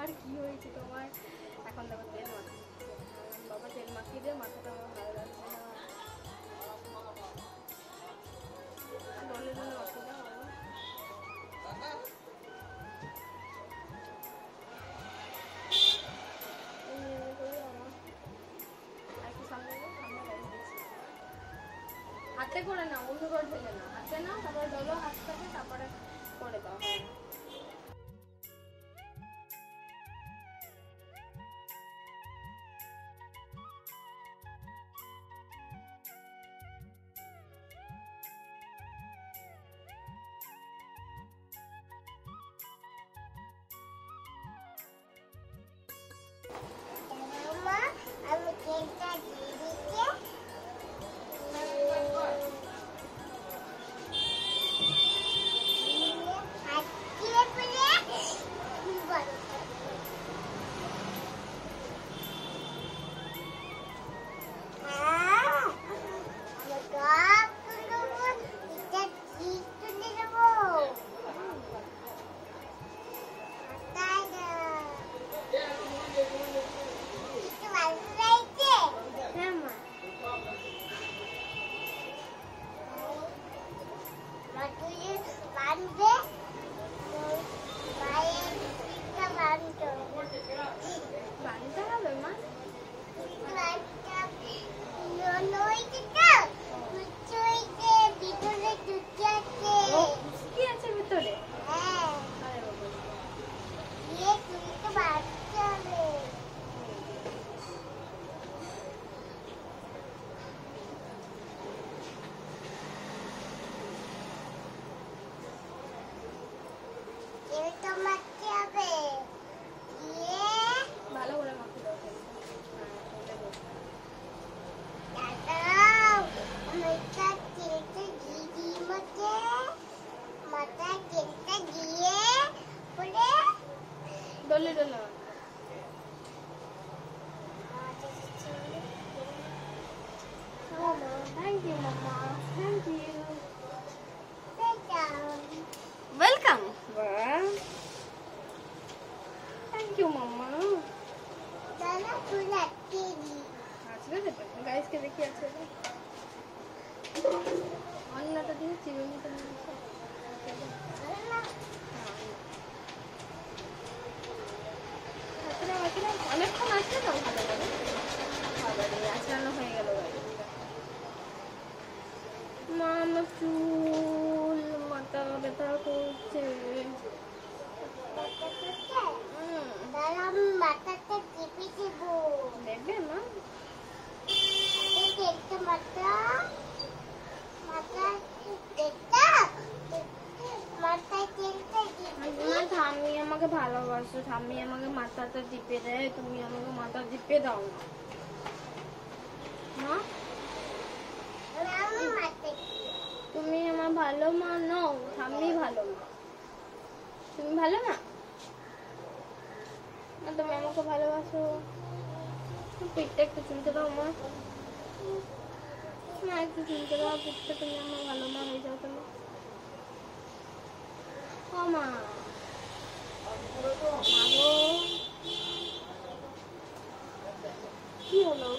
আমার কি হয়েছে তোমার? এখন দেখো তেল মাখিয়ে বাবা, তেল মাখিয়ে দিয়ে মাথাটা আমার ভালো লাগছে না। বলে বলে মাখিয়ে দাও বাবা। হাতে করে না, অন্য রড থেকে না, হাতে না, তারপরে ডলো হাতটাকে, তারপরে করে দাও। আমি কেকটা দিয়ে দিচ্ছি। বাড়িতে হবে মা? কি আছে ভিতরে? ভালো করে মাখিয়ে দাও। ডলে ডলে থ্যাংক ইউ মামা, thank you, welcome, thank you মামা। আজকে দেবে গাইসকে দেখি আছে অন্যটা দিয়ে চিরুনিটা নিয়েছে। অনেকক্ষণ আসলে তো ভালো লাগে। খাবারে আচড়ানো হয়ে গেল মা, আমার চুল, মাথা ব্যথা করছে। মাথাটা টিপে দেবো। দেখবে মা? ঠাম্মি আমাকে ভালোবাসো, ঠাম্মি আমাকে মাথাটা টিপে দেয়, তুমি আমাকে মাথা টিপে দাও না মা? তুমি আমার ভালো মা নও, ঠাম্মি ভালো মা। তুমি ভালো না? তুমি আমাকে ভালোবাসো। পিঠটা একটু চুলকে দাও মা, মা একটু চুলকে দাও পিঠটা, তুমি আমার ভালো মা হয়ে যাও তুমি। ও মা, কি হলো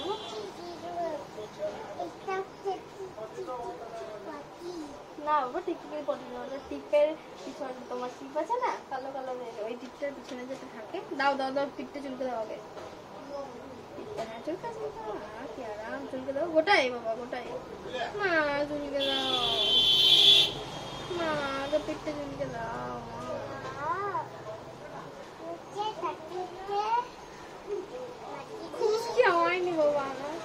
না বাবা? টিপের পড়লো, টিপের পিছনে তোমার টিপ আছে না কালো কালো, ওই টিপটার পিছনে যেটা থাকে, দাও দাও দাও, টিপটা চুলকে দাও আগে। টিপটা হ্যাঁ চুলকে দাও, কি আরাম, চুলকে দাও গোটাই বাবা, গোটাই মা, চুলকে দাও মা, আগে পিঠটা চুলকে দাও। খুশকি হয়নি বাবা আমার।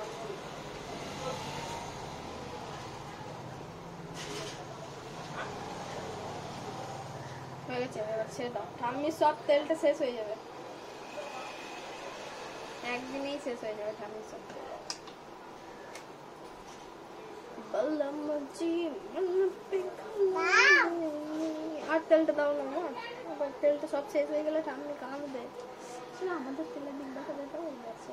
হয়ে গেছে, এবার ছেড়ে দাও। ঠাম্মির সব তেলটা শেষ হয়ে যাবে, একদিনেই শেষ হয়ে যাবে ঠাম্মির সব তেল। আর তেলটা দাও না মা, তেলটা সব শেষ হয়ে গেলে ঠাম্মি কাঁদবে। আমাদের তেলের দিক দেখা যেতে হয়ে গেছে।